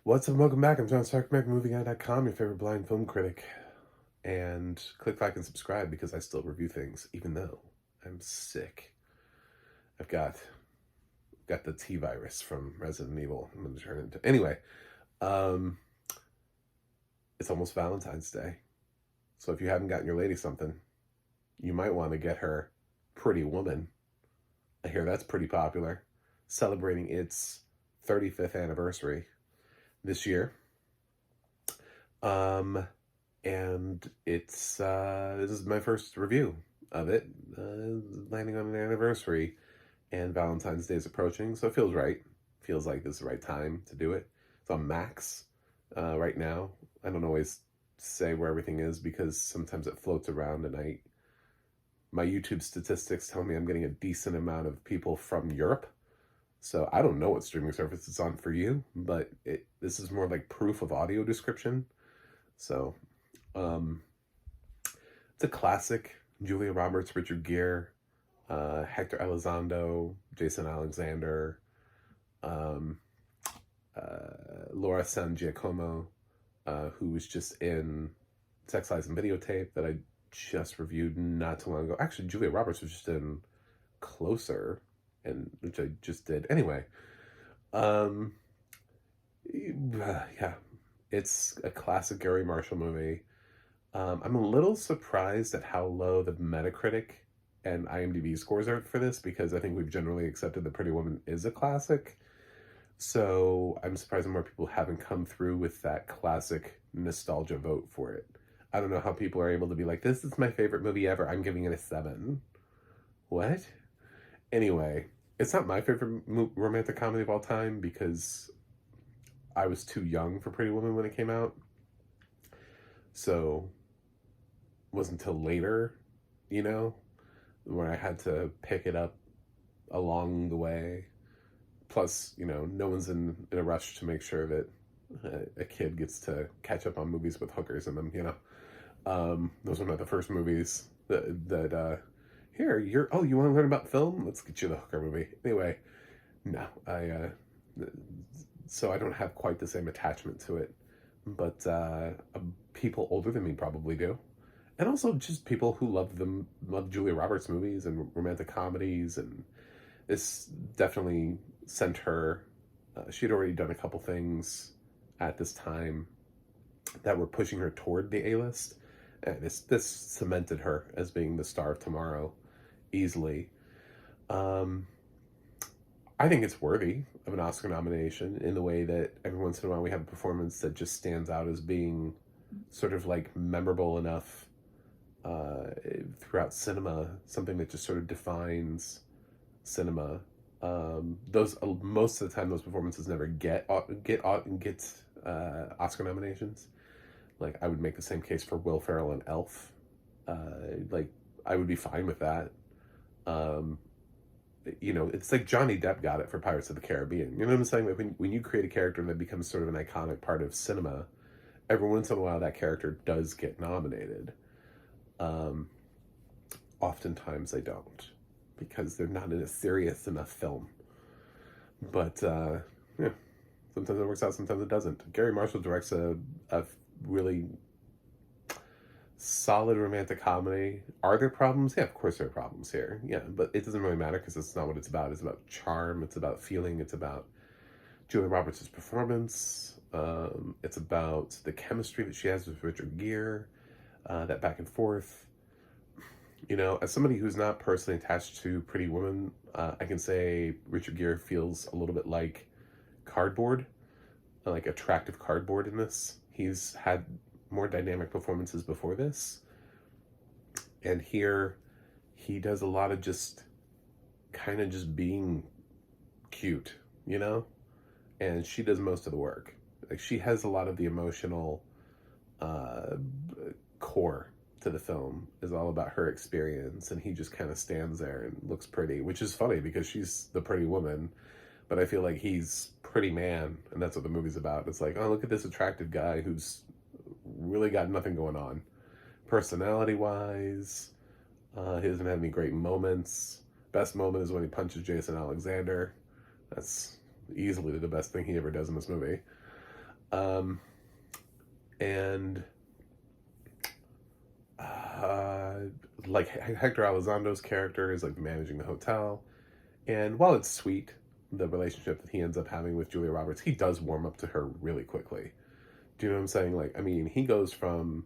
What's up? Welcome back. I'm John Stark, MovieGuy.com, your favorite blind film critic. And click like and subscribe because I still review things, even though I'm sick. I've got the T virus from Resident Evil. I'm gonna turn it into um, it's almost Valentine's Day. So if you haven't gotten your lady something, you might want to get her Pretty Woman. I hear that's pretty popular, celebrating its 35th anniversary this year. And this is my first review of it, landing on an anniversary, and Valentine's Day is approaching, so it feels right. Feels like this is the right time to do it. It's on Max right now. I don't always say where everything is because sometimes it floats around, and my YouTube statistics tell me I'm getting a decent amount of people from Europe. So I don't know what streaming service it's on for you, but this is more like proof of audio description. So it's a classic. Julia Roberts, Richard Gere, Hector Elizondo, Jason Alexander, Laura San Giacomo, who was just in Sex, Lies, and Videotape that I just reviewed not too long ago. Actually, Julia Roberts was just in Closer, and which I just did. Anyway, yeah, it's a classic Gary Marshall movie. I'm a little surprised at how low the Metacritic and IMDb scores are for this because I think we've generally accepted that Pretty Woman is a classic. So I'm surprised that more people haven't come through with that classic nostalgia vote for it. I don't know how people are able to be like, this is my favorite movie ever. I'm giving it a 7. What? Anyway, it's not my favorite romantic comedy of all time because I was too young for Pretty Woman when it came out. So it wasn't until later, where I had to pick it up along the way. Plus, no one's in a rush to make sure that a kid gets to catch up on movies with hookers in them, Those were not the first movies that here, you want to learn about film? Let's get you the hooker movie. Anyway, no, so I don't have quite the same attachment to it, but people older than me probably do. And also just people who love Julia Roberts movies and romantic comedies, and this definitely sent her, she'd already done a couple things at this time that were pushing her toward the A-list, and this cemented her as being the star of tomorrow easily. I think it's worthy of an Oscar nomination in the way that every once in a while we have a performance that just stands out as being sort of like memorable enough throughout cinema, something that just sort of defines cinema. Those most of the time those performances never get Oscar nominations. Like I would make the same case for Will Ferrell and Elf. Like I would be fine with that. It's like Johnny Depp got it for Pirates of the Caribbean. You know what I'm saying? Like when you create a character that becomes sort of an iconic part of cinema, every once in a while that character does get nominated. Oftentimes they don't because they're not in a serious enough film. But yeah, sometimes it works out, sometimes it doesn't. Gary Marshall directs a really solid romantic comedy. Are there problems? Yeah, of course there are problems here. Yeah, but it doesn't really matter because it's not what it's about. It's about charm. It's about feeling. It's about Julia Roberts' performance. It's about the chemistry that she has with Richard Gere, that back and forth. As somebody who's not personally attached to Pretty Woman, I can say Richard Gere feels a little bit like cardboard, like attractive cardboard in this. He's had more dynamic performances before this, and here he does a lot of just kind of just being cute, and she does most of the work. Like she has a lot of the emotional core to the film is all about her experience, and he just kind of stands there and looks pretty, which is funny because she's the pretty woman, but I feel like he's pretty man, and that's what the movie's about. It's like, oh, look at this attractive guy who's really got nothing going on personality wise. He doesn't have any great moments. Best moment is when he punches Jason Alexander. That's easily the best thing he ever does in this movie. Um, and uh, like Hector Elizondo's character is like managing the hotel, and while it's sweet, the relationship that he ends up having with Julia Roberts, he does warm up to her really quickly. Do you know what I'm saying? Like, I mean, he goes from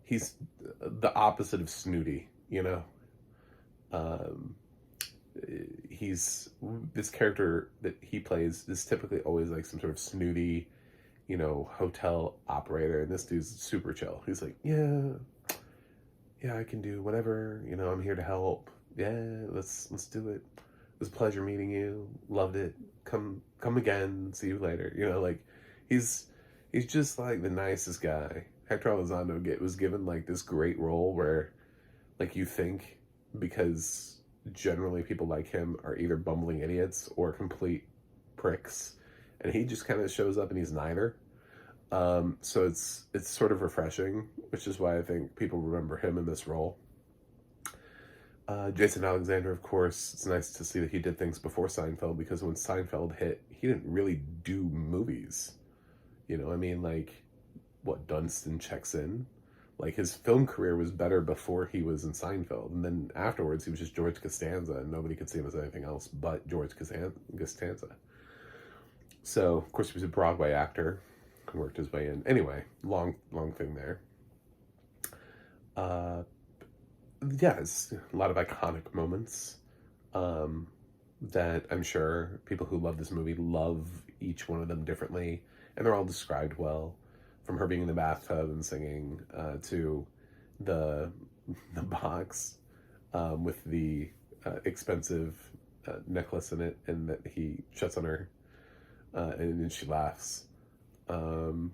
he's the opposite of snooty, you know. Um, he's this character that he plays is typically always like some sort of snooty, you know, hotel operator, and this dude's super chill. He's like, yeah, I can do whatever. You know, I'm here to help. Yeah, let's do it. It was a pleasure meeting you. Loved it. Come again. See you later. You know, like he's he's just like the nicest guy. Hector Elizondo was given like this great role where like you think because generally people like him are either bumbling idiots or complete pricks, and he just kind of shows up and he's neither. So it's sort of refreshing, which is why I think people remember him in this role. Jason Alexander, of course, it's nice to see that he did things before Seinfeld, because when Seinfeld hit, he didn't really do movies. You know, I mean, like, what, Dunstan checks in? Like, his film career was better before he was in Seinfeld, and then afterwards he was just George Costanza, and nobody could see him as anything else but George Costanza. So, of course, he was a Broadway actor, worked his way in. Anyway, long thing there. Uh, yeah, it's a lot of iconic moments that I'm sure people who love this movie love each one of them differently, and they're all described well. From her being in the bathtub and singing to the the box with the expensive necklace in it, and that he shuts on her, and then she laughs. Um,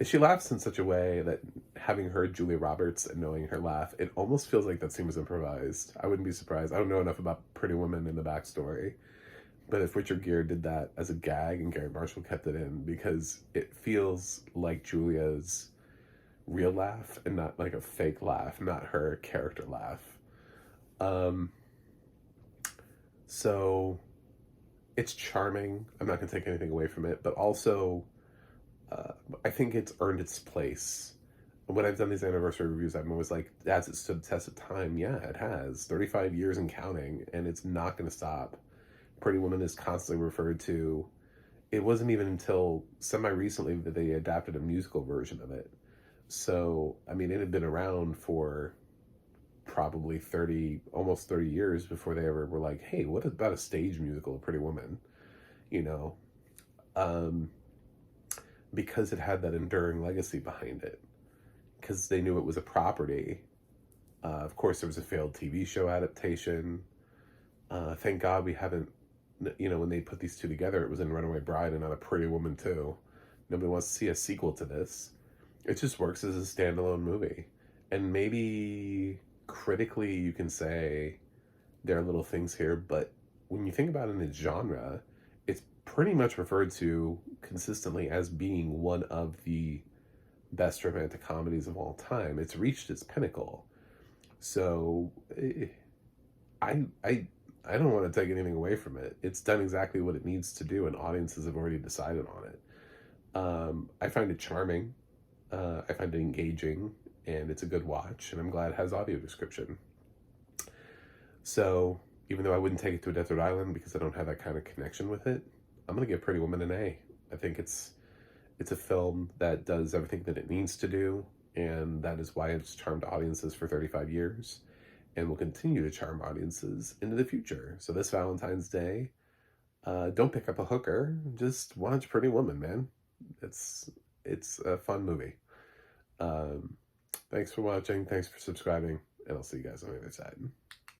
she laughs in such a way that, having heard Julia Roberts and knowing her laugh, it almost feels like that scene was improvised. I wouldn't be surprised. I don't know enough about Pretty Woman in the backstory, but if Richard Gere did that as a gag and Gary Marshall kept it in, because it feels like Julia's real laugh and not like a fake laugh, not her character laugh. Um, so it's charming. I'm not going to take anything away from it, but also I think it's earned its place. When I've done these anniversary reviews, I'm always like, has it stood the test of time? Yeah, it has. 35 years and counting, and it's not going to stop. Pretty Woman is constantly referred to. It wasn't even until semi-recently that they adapted a musical version of it. So, I mean, it had been around for probably 30, almost 30 years before they ever were like, hey, what about a stage musical of Pretty Woman? You know? Um, because it had that enduring legacy behind it. Because they knew it was a property. Of course, there was a failed TV show adaptation. Thank God we haven't, you know, when they put these two together, it was in Runaway Bride and not a Pretty Woman 2. Nobody wants to see a sequel to this. It just works as a standalone movie. And maybe critically you can say there are little things here, but when you think about it in its genre, it's pretty much referred to consistently as being one of the best romantic comedies of all time. It's reached its pinnacle. So I don't want to take anything away from it. It's done exactly what it needs to do, and audiences have already decided on it. I find it charming. I find it engaging, and it's a good watch, and I'm glad it has audio description. So even though I wouldn't take it to a desert island because I don't have that kind of connection with it, I'm going to give Pretty Woman an A. I think it's a film that does everything that it needs to do, and that is why it's charmed audiences for 35 years and will continue to charm audiences into the future. So this Valentine's Day, don't pick up a hooker, just watch Pretty Woman, man. It's a fun movie. Thanks for watching, thanks for subscribing, and I'll see you guys on the other side.